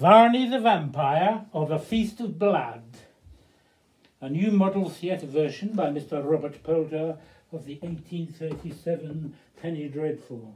Varney the Vampire, or The Feast of Blood. A new model theatre version by Mr. Robert Poulter of the 1837 Penny Dreadful.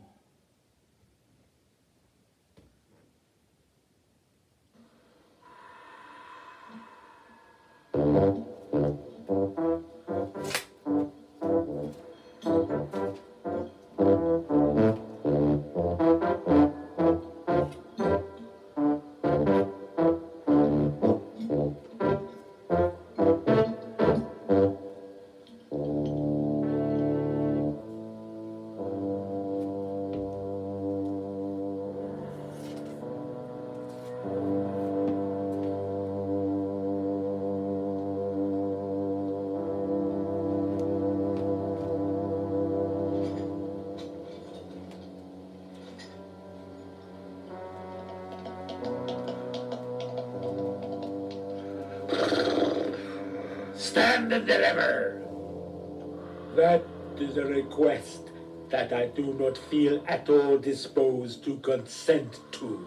Stand and deliver. That is a request that I do not feel at all disposed to consent to.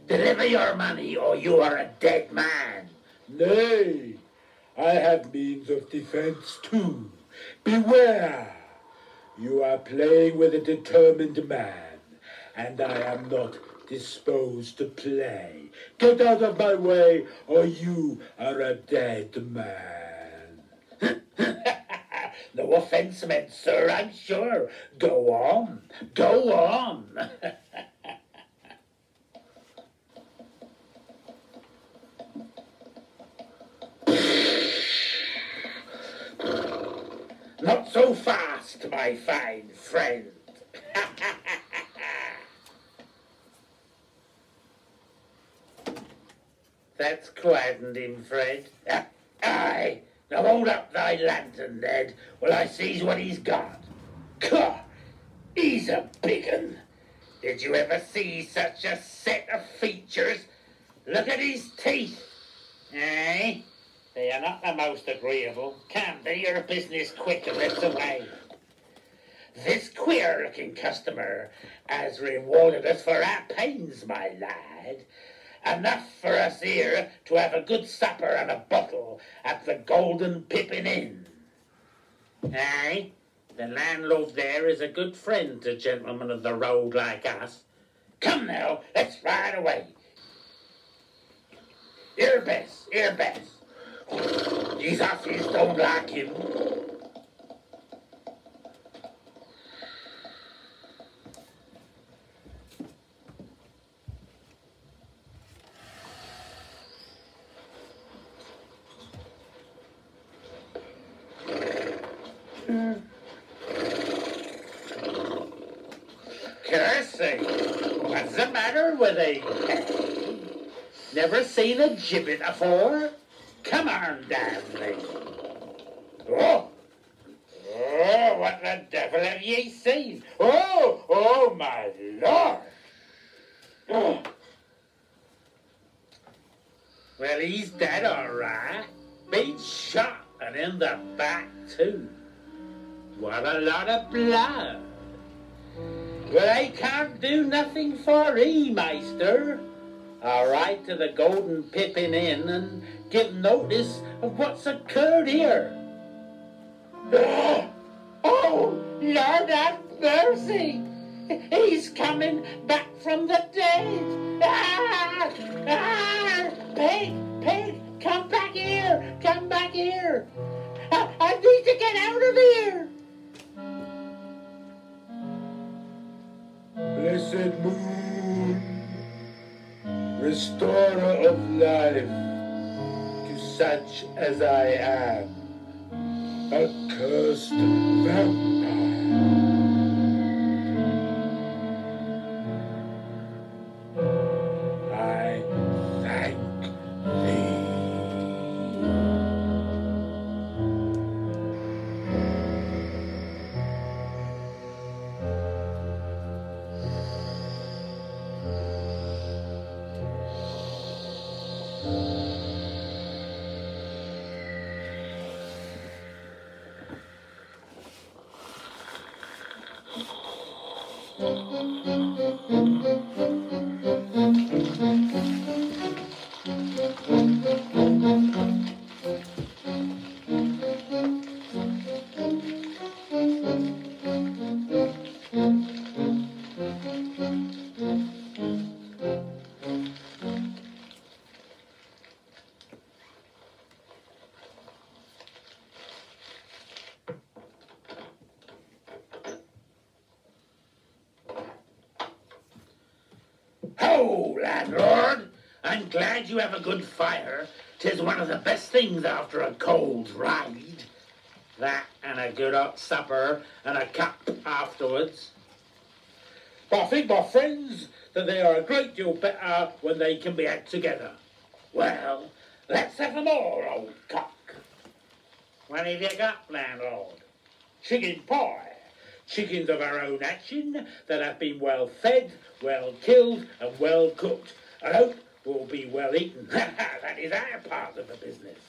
Deliver your money or you are a dead man. Nay, I have means of defense too. Beware! You are playing with a determined man, and I am not disposed to play. Get out of my way, or you are a dead man. No offense meant, sir, I'm sure. Go on, go on. Not so fast, my fine friend. That's quietened him, Fred. Aye. Now hold up thy lantern, Ned, while I sees what he's got. God, he's a big un. Did you ever see such a set of features? Look at his teeth. Aye. They are not the most agreeable. Come, do your business quick and let's away. This queer-looking customer has rewarded us for our pains, my lad. Enough for us here to have a good supper and a bottle at the Golden Pippin Inn. Aye, the landlord there is a good friend to gentlemen of the road like us. Come now, let's ride away. Here, Bess, here, Bess. These hussies don't like him. Cursey, what's the matter with thee? Never seen a gibbet afore? Come on, damn me. Oh, what the devil have ye seen? Oh, my Lord. Oh. Well, he's dead, all right. Been shot and in the back, too. What a lot of blood. Well, I can't do nothing for ye, Meister. I'll ride to the Golden Pippin Inn and give notice of what's occurred here. Oh, Lord have mercy! He's coming back from the dead! Pig, come back here! Come back here! I need to get out of here! Blessed moon, restorer of life to such as I am, a cursed vampire. I thank thee. Ho, landlord! I'm glad you have a good fire. 'Tis one of the best things after a cold ride. That and a good hot supper and a cup afterwards. But I think, my friends, that they are a great deal better when they can be had together. Well, let's have them all, old cock. What have you got, landlord? Chicken pie. Chickens of our own action that have been well fed, well killed and well cooked. I hope will be well eaten. That is our part of the business.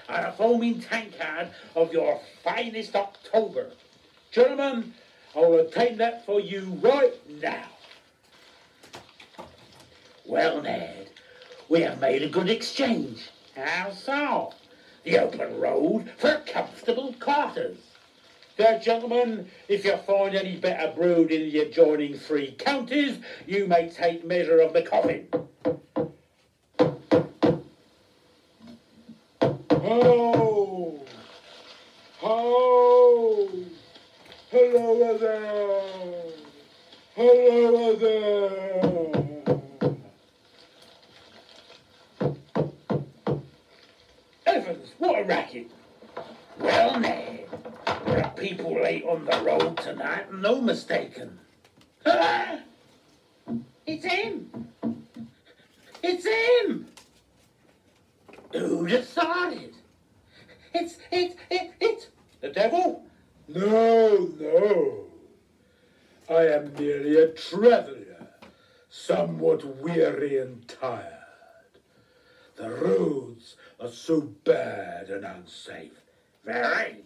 And a foaming tankard of your finest October. Gentlemen, I will obtain that for you right now. Well, Ned, we have made a good exchange. How so? The open road for comfortable quarters. There, gentlemen, if you find any better brewed in the adjoining 3 counties, you may take measure of the coffin. Ho! Ho! Hello there! Hello there! Evans, what a racket! Well, Ned, there are people late on the road tonight, no mistaken. Ah! It's him! It's him! Who'd have thought it? It's The devil? No, no. I am merely a traveller, somewhat weary and tired. The roads are so bad and unsafe. very.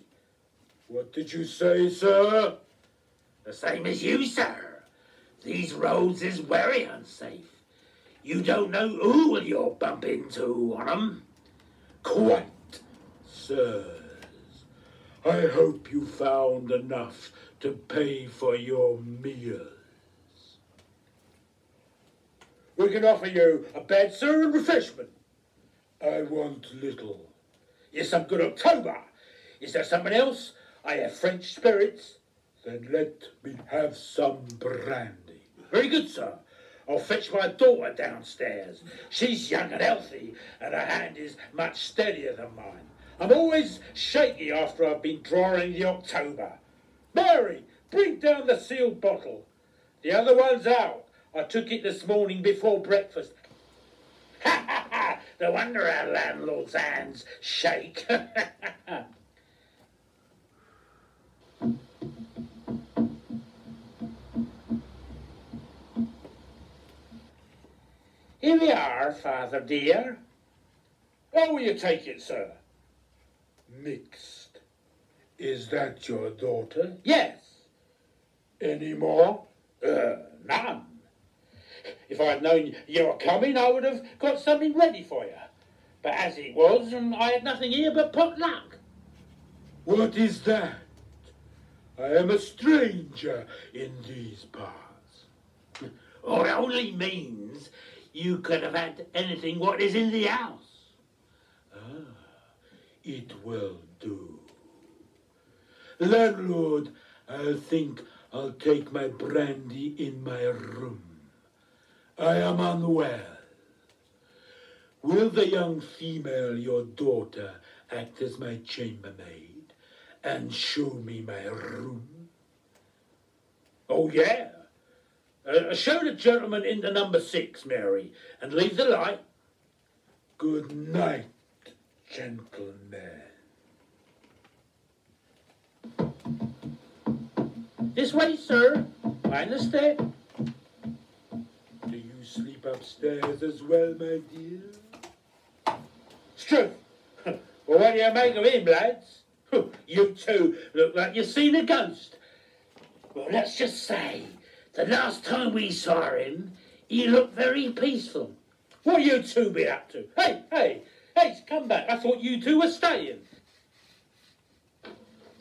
What did you say, sir? The same as you, sir. These roads is very unsafe. You don't know who you'll bump into on 'em. Quite, sirs. I hope you found enough to pay for your meals. We can offer you a bed, sir, and refreshment. I want little. Yes, some good October. Is there something else? I have French spirits. Then let me have some brandy. Very good, sir. I'll fetch my daughter downstairs. She's young and healthy, and her hand is much steadier than mine. I'm always shaky after I've been drawing the October. Mary, bring down the sealed bottle. The other one's out. I took it this morning before breakfast. Ha ha ha! No wonder our landlord's hands shake. Here we are, Father dear. How will you take it, sir? Mixed. Is that your daughter? Yes. Any more? None. If I'd known you were coming, I would have got something ready for you. But as it was, I had nothing here but pot luck. What is that? I am a stranger in these parts. Or it only means you could have had anything what is in the house. Ah, it will do. Landlord, I think I'll take my brandy in my room. I am unwell. Will the young female, your daughter, act as my chambermaid and show me my room? Oh, yeah. Show the gentleman into number 6, Mary, and leave the light. Good night, gentlemen. This way, sir. Mind the step. Do you sleep upstairs as well, my dear? Struth! Well, what do you make of him, lads? You two look like you've seen a ghost. Well, let's just say, the last time we saw him, he looked very peaceful. What you two been up to? Hey, come back. I thought you two were staying.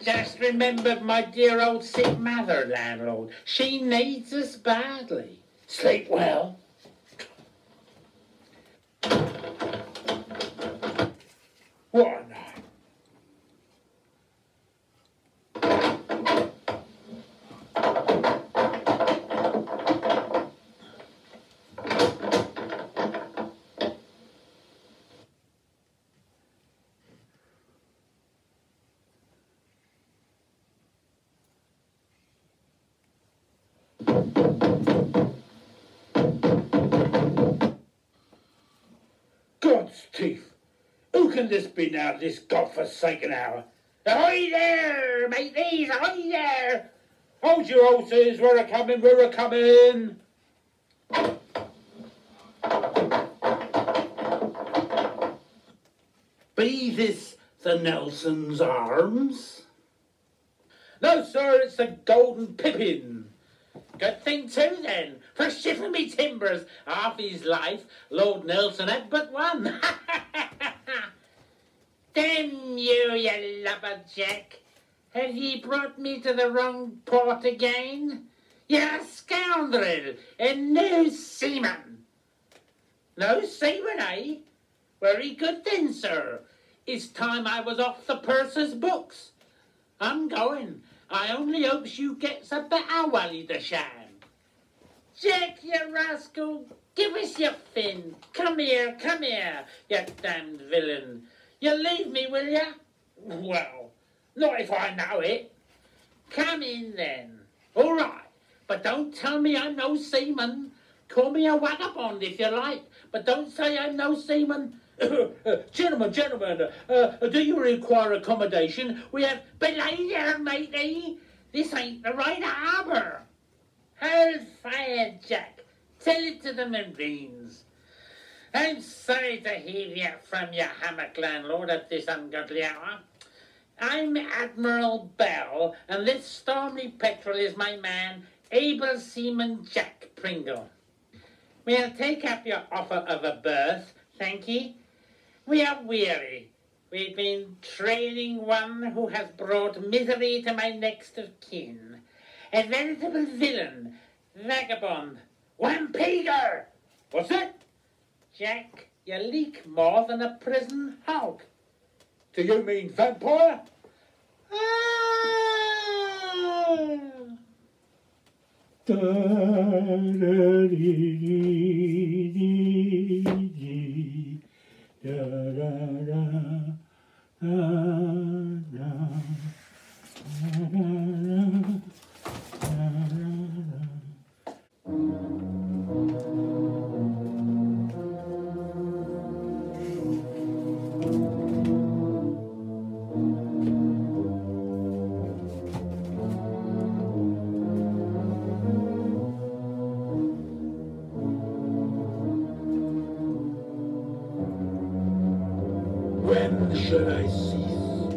Just remembered my dear old sick mother, landlord. She needs us badly. Sleep well. What a night. God's teeth! Who can this be now, this godforsaken hour? Ahoy there, mateys! Ahoy there! Hold your horses, we're a-coming, we're a-coming! Be this the Nelson's Arms? No, sir, it's the Golden Pippin. Good thing too, then, for shifting me timbers. Half his life, Lord Nelson had but one. Damn you, you lubberjack. Have ye brought me to the wrong port again? You're a scoundrel and no seaman. No seaman, eh? Very good then, sir. It's time I was off the purser's books. I'm going. I only hopes you gets a better Wally de Sham. Jack, you rascal, give us your fin. Come here, you damned villain. You'll leave me, will ya? Well, not if I know it. Come in, then. All right, but don't tell me I'm no seaman. Call me a vagabond if you like, but don't say I'm no seaman. Gentlemen, do you require accommodation? We have belay there, matey. This ain't the right harbour. Hold fire, Jack. Tell it to the Marines. I'm sorry to heave you from your hammock, landlord, at this ungodly hour. I'm Admiral Bell, and this stormy petrel is my man, able seaman Jack Pringle. We'll take up your offer of a berth, thank ye. We are weary. We've been training one who has brought misery to my next of kin. A veritable villain, vagabond, wampeder. What's that? Jack, you leak more than a prison hog. Do you mean vampire? When shall I cease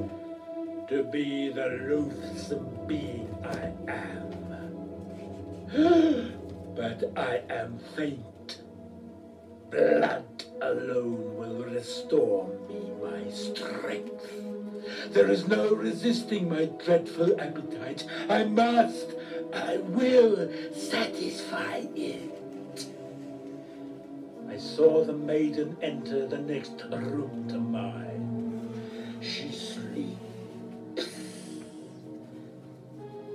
to be the loathsome being I am? But I am faint. Blood alone will restore me my strength. There is no resisting my dreadful appetite. I will satisfy it. I saw the maiden enter the next room to mine. She sleeps.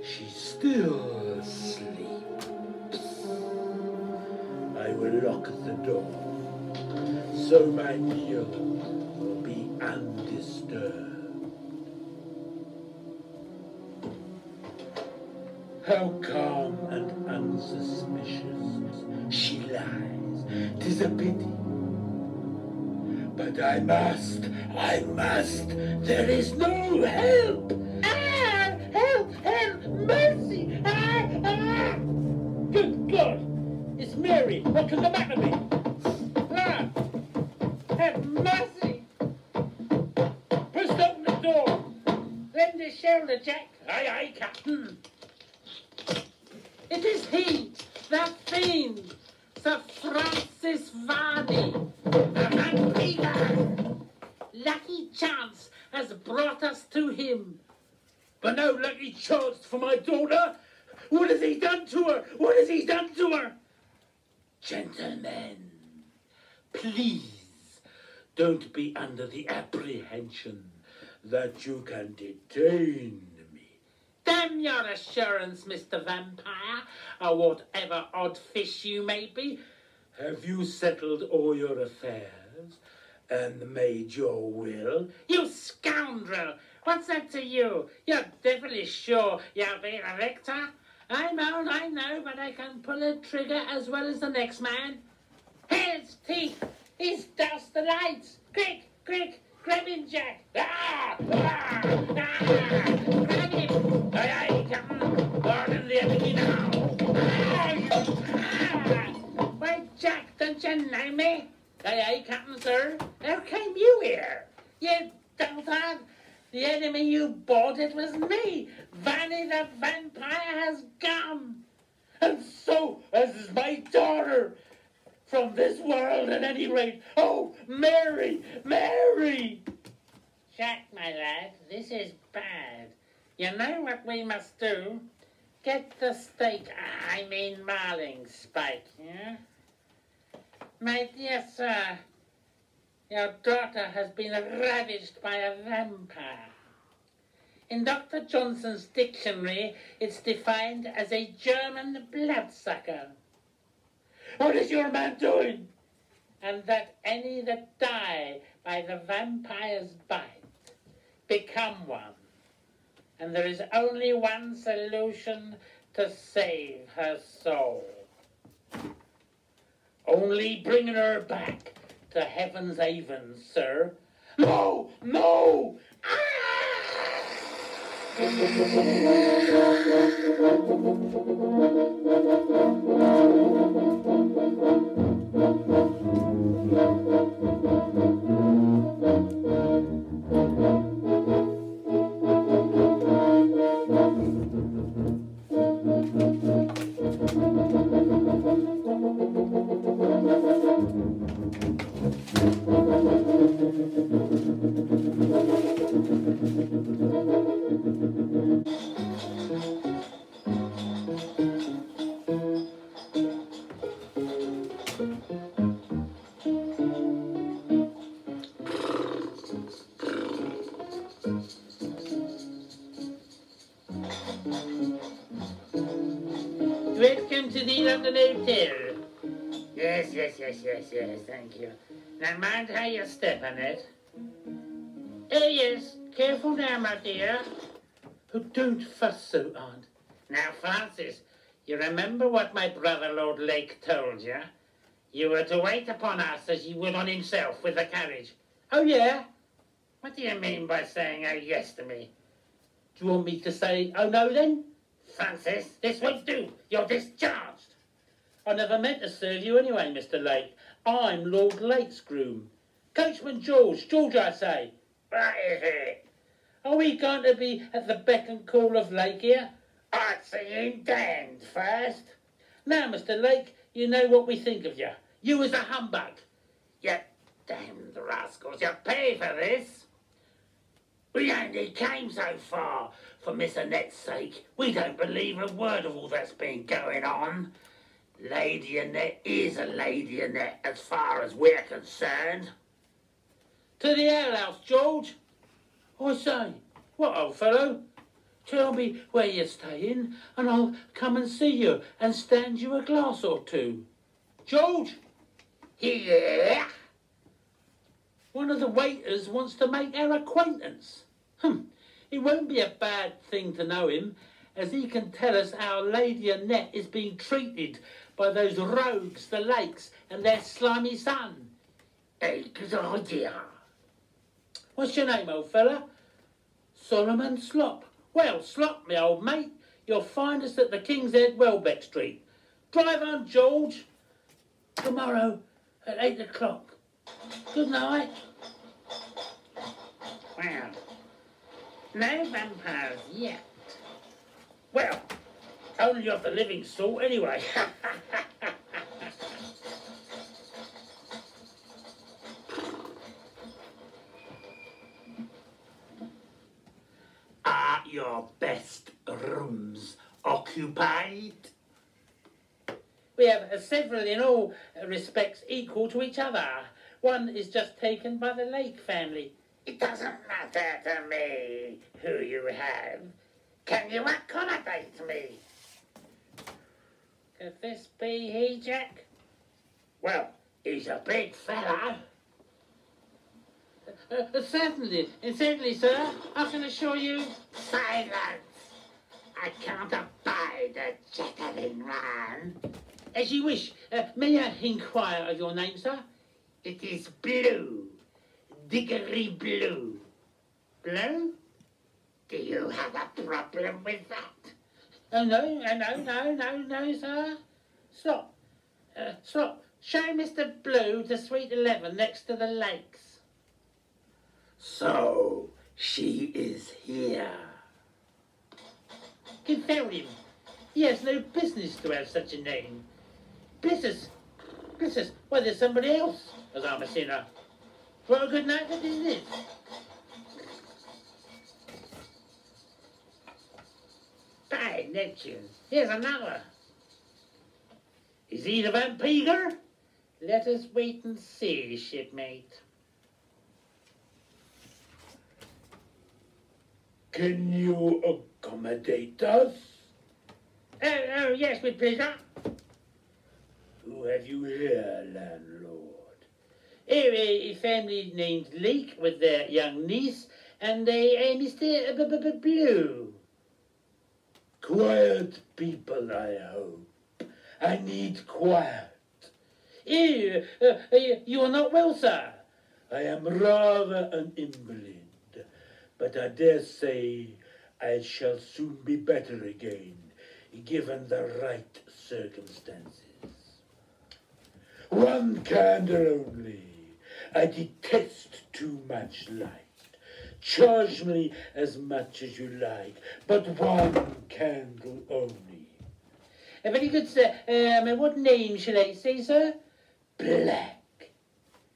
She still sleeps. I will lock the door, so my meal will be undisturbed. How calm and unsuspicious she lies. 'Tis a pity. But I must. There is no help. Help, mercy. Good God, it's Mary. What can the matter be? Have mercy. Press open the door. Lend a shoulder, Jack. Aye, Captain. It is he, that fiend, Sir Francis Varney, the vampire. Lucky chance has brought us to him. But no lucky chance for my daughter. What has he done to her? Gentlemen, please don't be under the apprehension that you can detain me. Damn your assurance, Mr. Vampire, or whatever odd fish you may be. Have you settled all your affairs and made your will? You scoundrel! What's that to you? You're devilish sure you'll be the victor. I'm old, I know, but I can pull a trigger as well as the next man. Here's teeth! He's doused the lights! Quick, quick! Grab him, Jack! Ah! Ah! Ah! Grab him! Aye, aye, Captain! Pardon the enemy now! Ah! Ah! Wait, Jack, don't you know me? Aye, aye, Captain, sir. How came you here? You dotard! The enemy you boarded was me! Varney the vampire has gone! And so has my daughter! From this world, at any rate. Oh, Mary! Mary! Jack, my lad, this is bad. You know what we must do? Get the steak, I mean marling spike, yeah? My dear sir, your daughter has been ravaged by a vampire. In Dr. Johnson's dictionary, it's defined as a German bloodsucker. What is your man doing? And that any that die by the vampire's bite become one. And there is only one solution to save her soul. Only bringing her back to heaven's haven, sir. No! No! Ah! Welcome to the London Hotel. Yes, thank you. Now mind how you step on it. Oh yes, careful now, my dear. Oh, don't fuss so, Aunt. Now, Francis, you remember what my brother Lord Lake told you? You were to wait upon us as you would on himself with the carriage. Oh, yeah? What do you mean by saying oh yes to me? Do you want me to say oh no then? Francis, this won't do. You're discharged. I never meant to serve you anyway, Mr. Lake. I'm Lord Lake's groom. Coachman George, I say. What is it? Are we going to be at the beck and call of Lake here? I'd see you damned first. Now, Mr. Lake, you know what we think of you. You as a humbug. You damned rascals, you pay for this. We only came so far for Miss Annette's sake. We don't believe a word of all that's been going on. Lady Annette is a Lady Annette as far as we're concerned. To the alehouse, George. I say, what, old fellow? Tell me where you're staying and I'll come and see you and stand you a glass or two. George? Yeah? One of the waiters wants to make our acquaintance. It won't be a bad thing to know him, as he can tell us how Lady Annette is being treated by those rogues, the Lakes, and their slimy son. A good idea. What's your name, old fella? Solomon Slop. Well, Slop, me old mate, you'll find us at the King's Head, Welbeck Street. Drive on, George. Tomorrow at 8 o'clock. Good night. Well, no vampires yet. Well, only of the living sort anyway. Are your best rooms occupied? We have several in all respects equal to each other. One is just taken by the Lake family. It doesn't matter to me who you have. Can you accommodate me? Could this be he, Jack? Well, he's a big fella. Certainly, sir. I can assure you. Silence! I can't abide a chattering man. As you wish. May I inquire of your name, sir? It is Blue. Diggory Blue. Blue? Do you have a problem with that? Oh, no, sir. Stop. Stop. Show Mr. Blue to Suite 11 next to the lakes. So, she is here. Confound him. He has no business to have such a name. Bless us. Why, there's somebody else, as I'm a sinner. What a good night that is this. By Neptune, here's another. Is he the vampire? Let us wait and see, shipmate. Can you accommodate us? Oh, yes, with pleasure. Who have you here, landlord? A family named Lake with their young niece and a Mr. Blue. Quiet people, I hope. I need quiet. You are not well, sir. I am rather an invalid, but I dare say I shall soon be better again, given the right circumstances. One candle only. I detest too much light. Charge me as much as you like, but one candle only. Very good, sir. What name shall I say, sir? Black.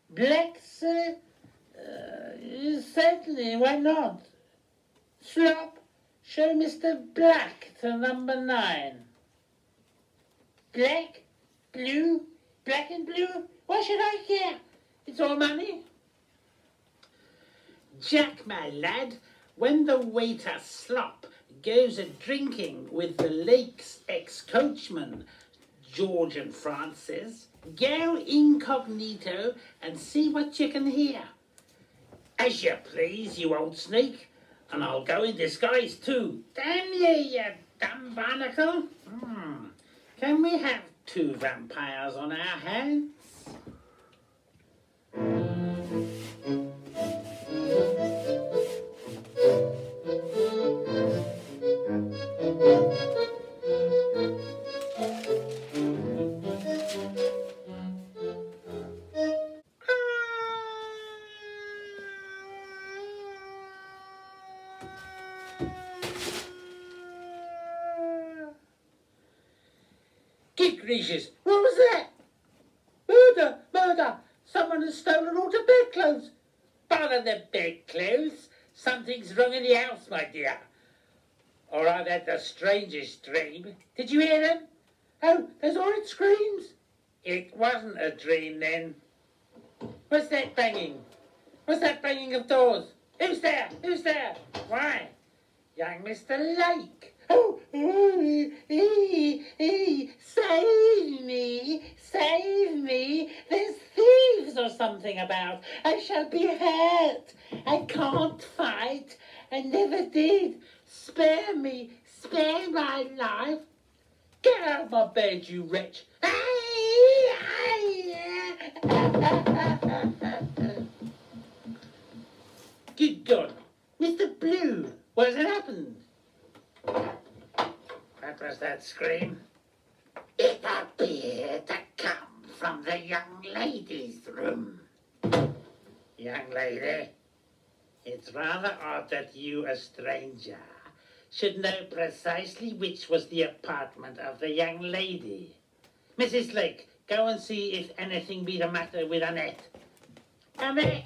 Black, sir? Certainly, why not? Slop, show Mr. Black to number 9. Black? Blue? Black and blue? Why should I care? It's all money. Jack, my lad, when the waiter Slop goes a-drinking with the Lake's ex-coachman, George and Francis, go incognito and see what you can hear. As you please, you old snake, and I'll go in disguise too. Damn you, you dumb barnacle. Can we have 2 vampires on our hands? Good gracious, what was that? Murder! Someone has stolen all the bedclothes. Bother the bedclothes. Something's wrong in the house, my dear. Or I've had the strangest dream. Did you hear them? Oh, those horrid screams. It wasn't a dream then. What's that banging? What's that banging of doors? Who's there? Why? Young Mr. Lake. Oh, save me. There's thieves or something about. I shall be hurt. I can't fight. I never did. Spare me. Spare my life. Get out of my bed, you wretch. Good God. Mr. Blue, what has happened? What was that scream? It appeared to come from the young lady's room. Young lady? It's rather odd that you, a stranger, should know precisely which was the apartment of the young lady. Mrs. Lake, go and see if anything be the matter with Annette. Annette!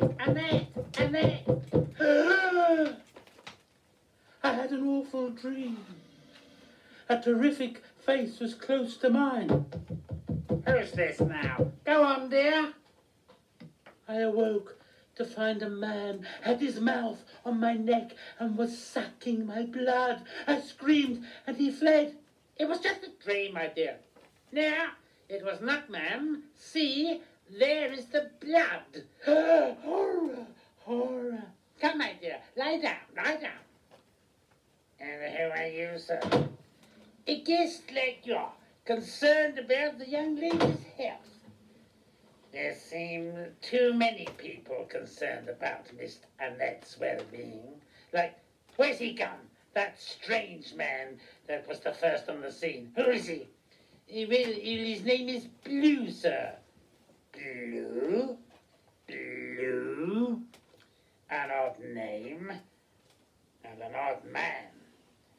I had an awful dream. A terrific face was close to mine. Who's this now? Go on, dear. I awoke to find a man had his mouth on my neck and was sucking my blood. I screamed and he fled. It was just a dream, my dear. No, it was not, ma'am. See, there is the blood. Horror, horror. Come, my dear, lie down, lie down. And who are you, sir? A guest like you, concerned about the young lady's health. There seem too many people concerned about Miss Annette's well-being. Like, where's he gone? That strange man that was the first on the scene. Who is he? Well, his name is Blue, sir. Blue? Blue? An odd name. And an odd man.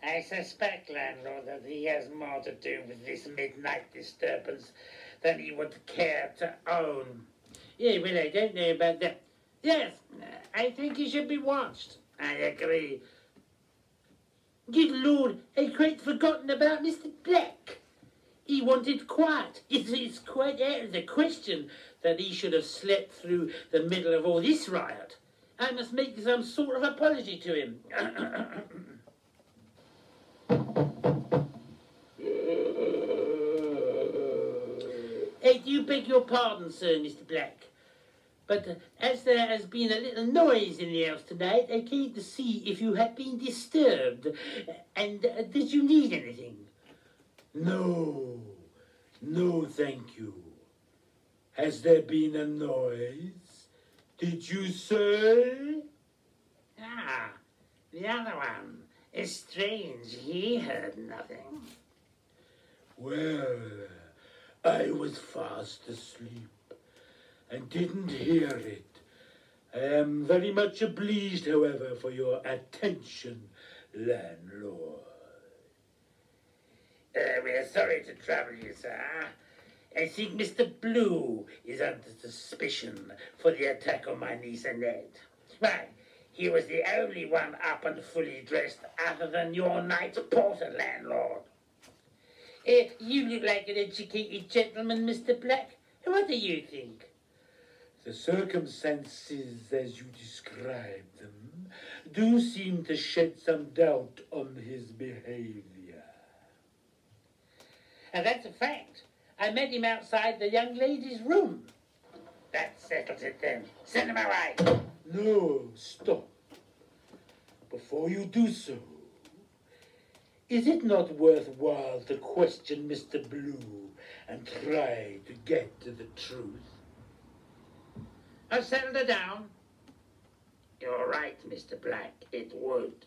I suspect, landlord, that he has more to do with this midnight disturbance than he would care to own. Yeah, well, I don't know about that. Yes, I think he should be watched. I agree. Good Lord, I'd quite forgotten about Mr. Black. He wanted quiet. It's quite out of the question that he should have slept through the middle of all this riot. I must make some sort of apology to him. I do beg your pardon, sir, Mr. Black. But as there has been a little noise in the house tonight, I came to see if you had been disturbed. And did you need anything? No, no, thank you. Has there been a noise? Did you say? Ah, the other one. It's strange, he heard nothing. Well, I was fast asleep and didn't hear it. I am very much obliged, however, for your attention, landlord. We are sorry to trouble you, sir. I think Mr. Blue is under suspicion for the attack on my niece Annette. Why, he was the only one up and fully dressed other than your night porter, landlord. You look like an educated gentleman, Mr. Black. What do you think? The circumstances as you describe them do seem to shed some doubt on his behavior. And that's a fact. I met him outside the young lady's room. That settles it then. Send him away. No, stop. Before you do so, is it not worthwhile to question Mr. Blue and try to get to the truth? I've settled her down. You're right, Mr. Black. It would.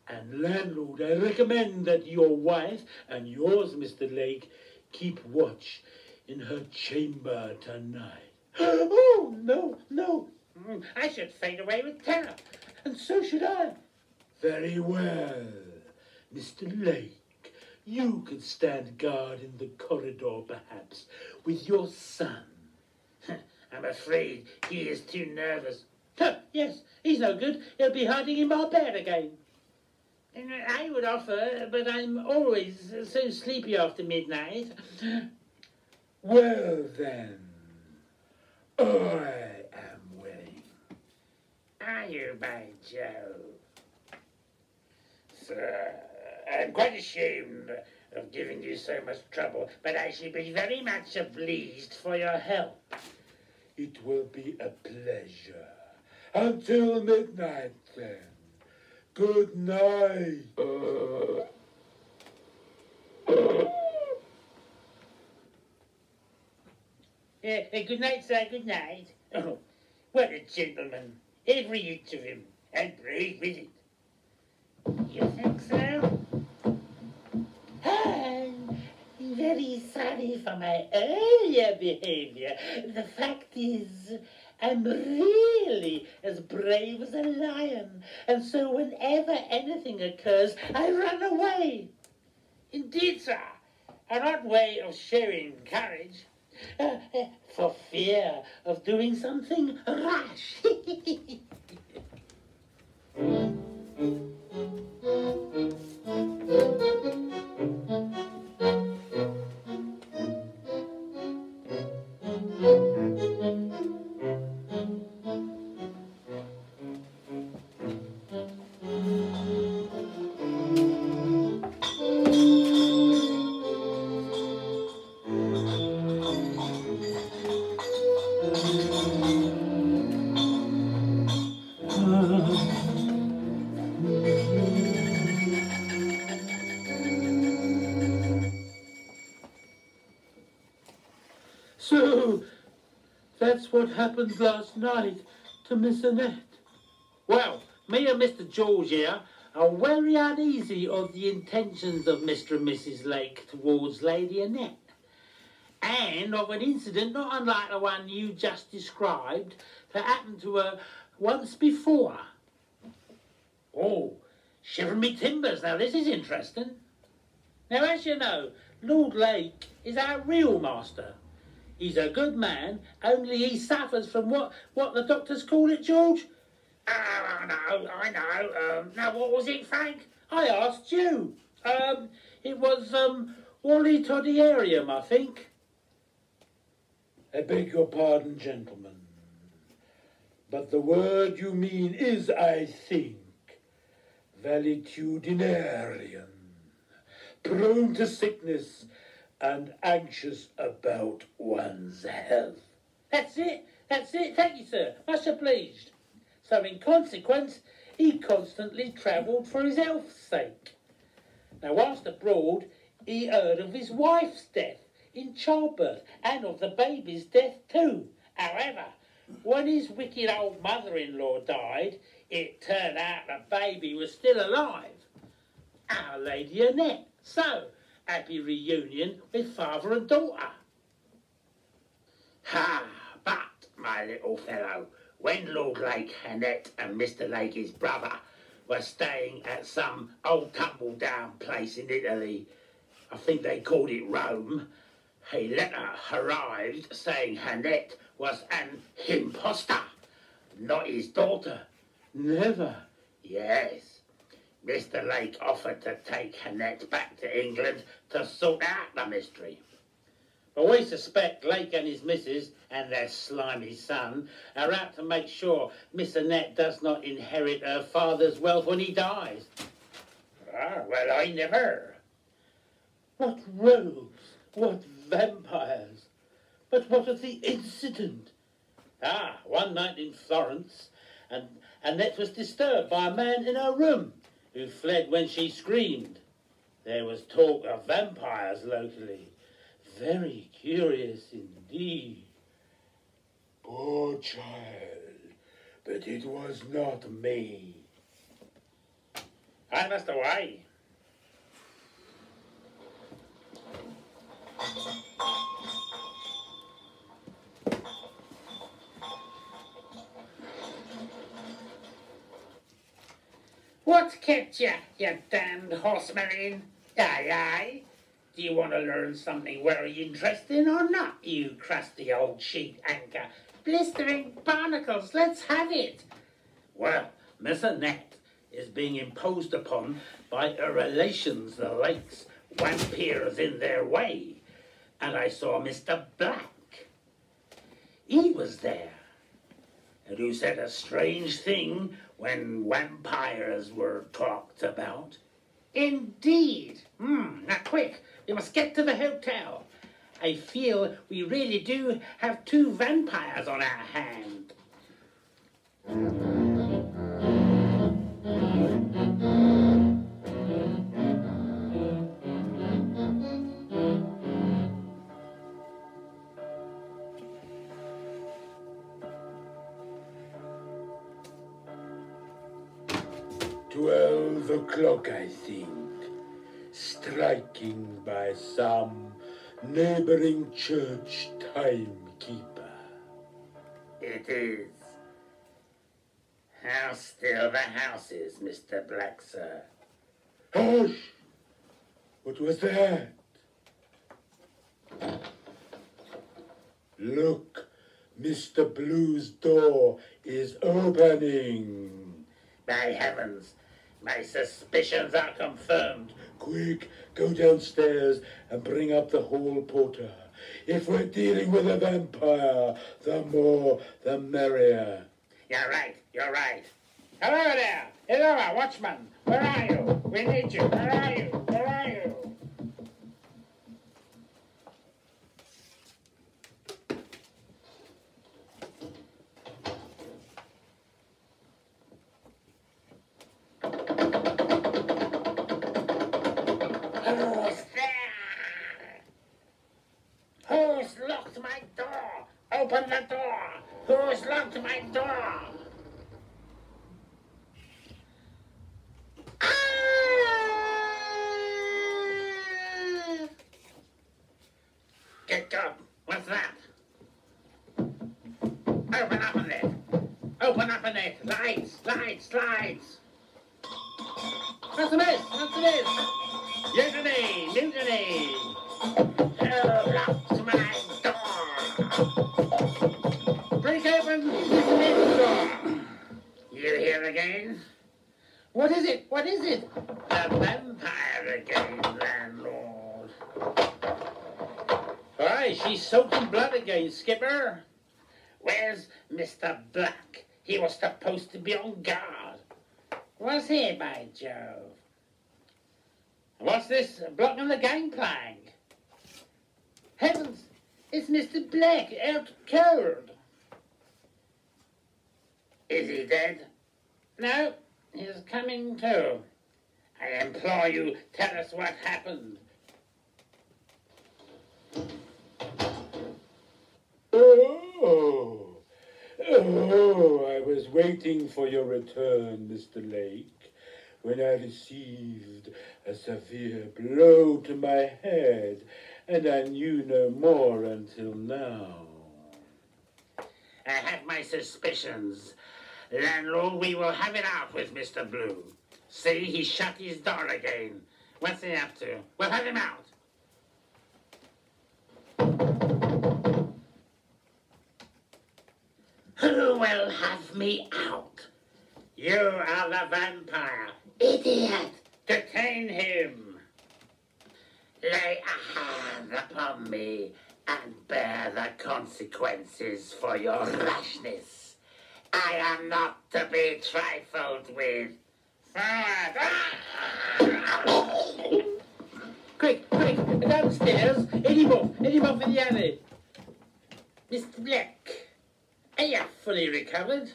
And landlord, I recommend that your wife and yours, Mr. Lake, keep watch in her chamber tonight. Oh, no, no. I should fade away with terror. And so should I. Very well. Mr. Lake, you could stand guard in the corridor, perhaps, with your son. I'm afraid he is too nervous. Yes, he's no good. He'll be hiding in my bed again. And I would offer, but I'm always so sleepy after midnight. Well, then, I am willing. Are you, by Jove? Sir, I'm quite ashamed of giving you so much trouble, but I should be very much obliged for your help. It will be a pleasure. Until midnight, then. Good night. Good night, sir, good night. Oh, what a gentleman. Every inch of him. And brave with it. You think so? I'm very sorry for my earlier behavior. The fact is, I'm really as brave as a lion, and so whenever anything occurs, I run away. Indeed, sir, an odd way of showing courage, for fear of doing something rash. That's what happened last night to Miss Annette. Well, me and Mr. George here are very uneasy of the intentions of Mr. and Mrs. Lake towards Lady Annette, and of an incident not unlike the one you just described that happened to her once before. Oh, shiver me timbers, now this is interesting. Now, as you know, Lord Lake is our real master. He's a good man, only he suffers from what the doctors call it, George? Oh, I know. Now, what was it, Frank? I asked you. It was, Wally-toddyarium, I think. I beg your pardon, gentlemen, but the word you mean is, I think, valetudinarian, prone to sickness and anxious about one's health. That's it. Thank you, sir. Much obliged. So, in consequence, he constantly travelled for his health's sake. Now, whilst abroad, he heard of his wife's death in childbirth, and of the baby's death too. However, when his wicked old mother-in-law died, it turned out the baby was still alive. Our Lady Annette. So, happy reunion with father and daughter. Ha! But, my little fellow, when Lord Lake, Annette and Mr. Lake, his brother, were staying at some old tumble-down place in Italy, I think they called it Rome, a letter arrived saying Annette was an impostor, not his daughter. Never. Yes. Mr. Lake offered to take Annette back to England to sort out the mystery. But we suspect Lake and his missus and their slimy son are out to make sure Miss Annette does not inherit her father's wealth when he dies. Ah, well, I never. What rogues! What vampires! But what of the incident? Ah, one night in Florence, and Annette was disturbed by a man in her room who fled when she screamed. There was talk of vampires locally. Very curious indeed. Poor child, but it was not me. I must away. What kept you damned horsemarine? Aye. Do you want to learn something very interesting or not, you crusty old sheet anchor? Blistering barnacles, let's have it. Well, Miss Annette is being imposed upon by her relations, the Lakes, vampires in their way. And I saw Mr. Black. He was there, and who said a strange thing when vampires were talked about. Indeed. Now quick, we must get to the hotel. I feel we really do have two vampires on our hand. O'clock, I think, striking by some neighboring church timekeeper. It is. How still the house is, Mr. Black, sir. Hush! What was that? Look, Mr. Blue's door is opening. By heavens, my suspicions are confirmed. Quick, go downstairs and bring up the hall porter. If we're dealing with a vampire, the more, the merrier. You're right. Hello there! Hello, watchman! Where are you? We need you. Where are you? Who's there? Who's locked my door? Open the door? Who's locked my door? Ah! Get up. What's that? Open up a net. Open up a net. Lights, lights, lights. What's the mess? What's the mess? Mutiny, mutiny. Who locked my door? Break open this men's door. You here again? What is it? What is it? A vampire again, landlord. Why, she's soaked in blood again, Skipper. Where's Mr. Black? He was supposed to be on guard. Was he, by Jove? What's this blocking the gangplank? Heavens, it's Mr. Black, out cold. Is he dead? No, he's coming to. I implore you, tell us what happened. Oh, I was waiting for your return, Mr. Lake, when I received a severe blow to my head, and I knew no more until now. I have my suspicions. Landlord, we will have it out with Mr. Blue. See, he shut his door again. What's he up to? We'll have him out. Who will have me out? You are the vampire. Idiot! Detain him. Lay a hand upon me and bear the consequences for your rashness. I am not to be trifled with. Forward! Quick, quick, downstairs. Any more in the alley. Mr. Black, are you fully recovered?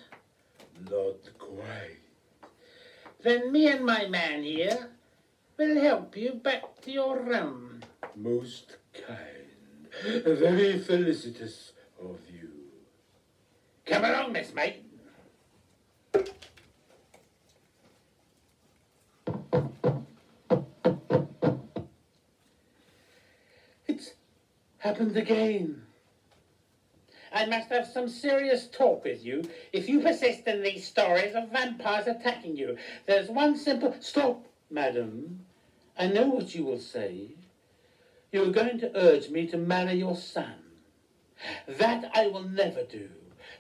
Not quite. Then me and my man here will help you back to your room. Most kind. Very felicitous of you. Come along, Miss Mate. It's happened again. I must have some serious talk with you if you persist in these stories of vampires attacking you. There's one simple... Stop, madam. I know what you will say. You're going to urge me to marry your son. That I will never do,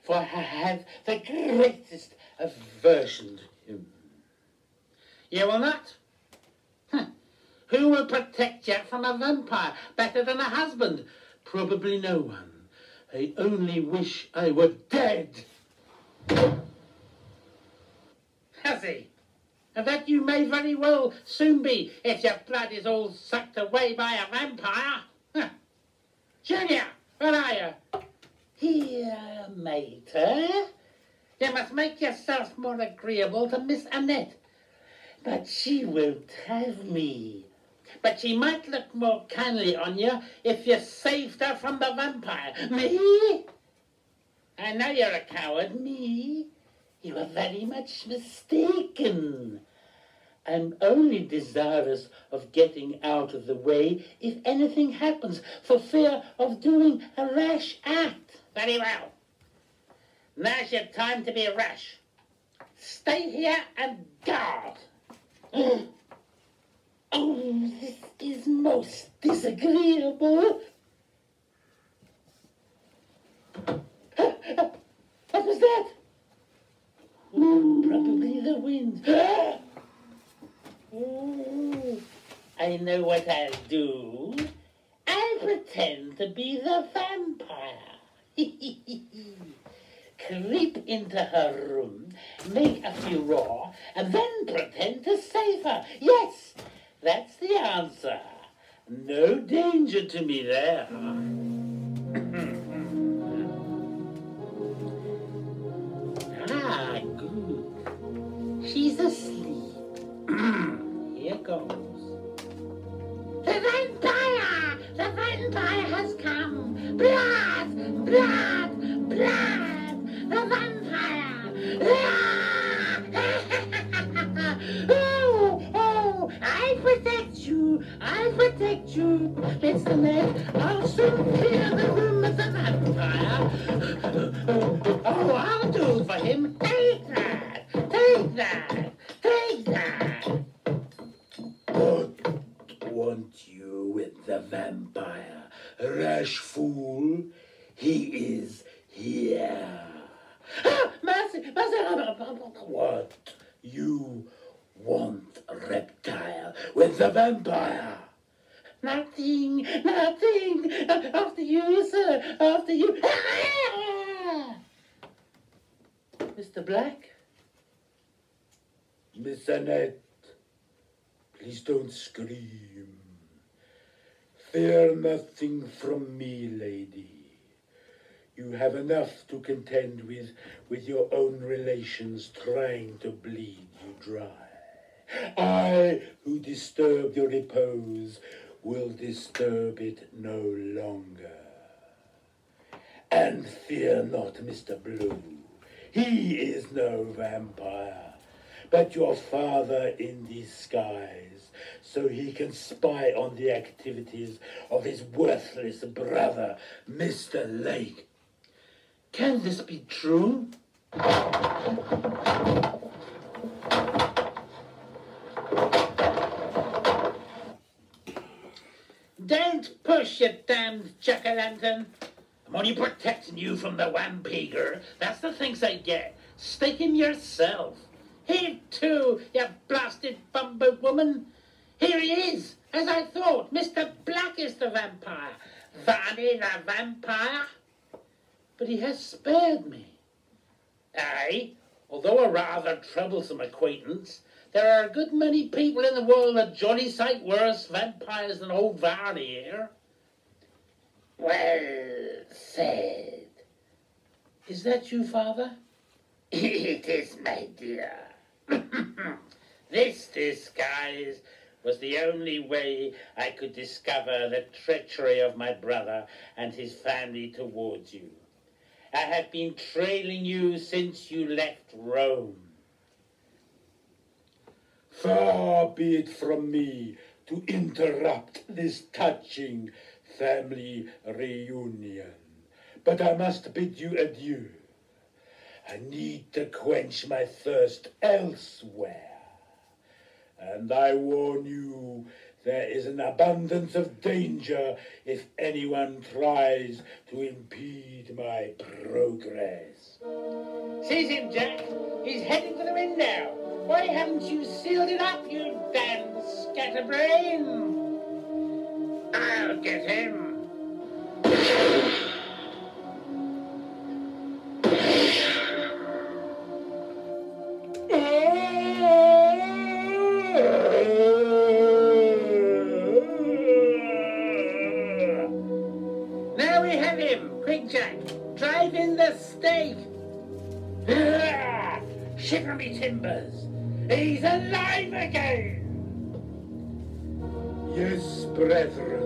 for I have the greatest aversion to him. You will not? Who will protect you from a vampire better than a husband? Probably no one. I only wish I were dead. Hussy, and that you may very well soon be if your blood is all sucked away by a vampire. Junior, where are you? Here, mater. You must make yourself more agreeable to Miss Annette. But she won't have me. But she might look more kindly on you if you saved her from the vampire. Me? I know you're a coward. Me? You are very much mistaken. I'm only desirous of getting out of the way if anything happens, for fear of doing a rash act. Very well. Now's your time to be rash. Stay here and guard. Oh, this is most disagreeable. What was that? Probably the wind. Oh, I know what I'll do. I'll pretend to be the vampire. Creep into her room, make a furore, and then pretend to save her. Yes, that's the answer. No danger to me there. Ah, good. She's asleep. Here goes. The vampire! The vampire has come! Blood! Blood! Mr. Ned, I'll soon clear the room of the vampire. Oh, I'll do for him. Take that! Take that! Take that! What want you with the vampire, rash fool? He is here. Ah, mercy, mercy. What you want, reptile, with the vampire? Nothing, nothing. After you, sir, after you. Mr. Black? Miss Annette, please don't scream. Fear nothing from me, lady. You have enough to contend with your own relations trying to bleed you dry. I, who disturbed your repose, will disturb it no longer. And fear not, Mr. Blue. He is no vampire, but your father in disguise, so he can spy on the activities of his worthless brother, Mr. Lake. Can this be true? Don't push, you damned jack-o'-lantern. I'm only protecting you from the vampire. That's the things I get. Stake him yourself. Here too, you blasted bumbo woman. Here he is, as I thought. Mr. Black is the vampire. Varney the vampire. But he has spared me. Aye, although a rather troublesome acquaintance, there are a good many people in the world a jolly sight worse vampires than old Varney here. Well said. Is that you, Father? It is, my dear. This disguise was the only way I could discover the treachery of my brother and his family towards you. I have been trailing you since you left Rome. Far be it from me to interrupt this touching family reunion, but I must bid you adieu. I need to quench my thirst elsewhere. And I warn you, there is an abundance of danger if anyone tries to impede my progress. Seize him, Jack. He's heading for the wind now. Why haven't you sealed it up, you damn scatterbrain? I'll get him. Now we have him. Quick, Jack. Drive in the stake. Shiver me timbers. He's alive again. Yes, brethren,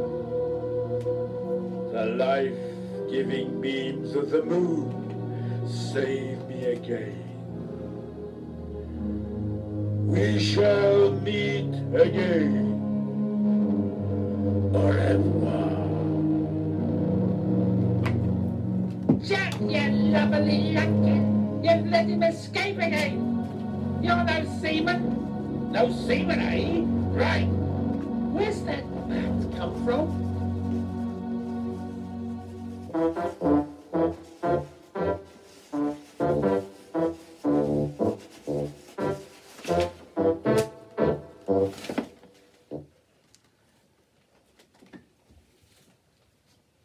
the life-giving beams of the moon save me again. We shall meet again. Au revoir. Jack, you lovely lucky. You've let him escape again. You're no seaman. No seaman, eh? Right. Where's that bat come from?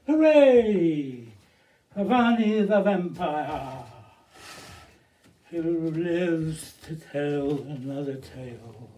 Hooray! Varney the vampire, who lives to tell another tale.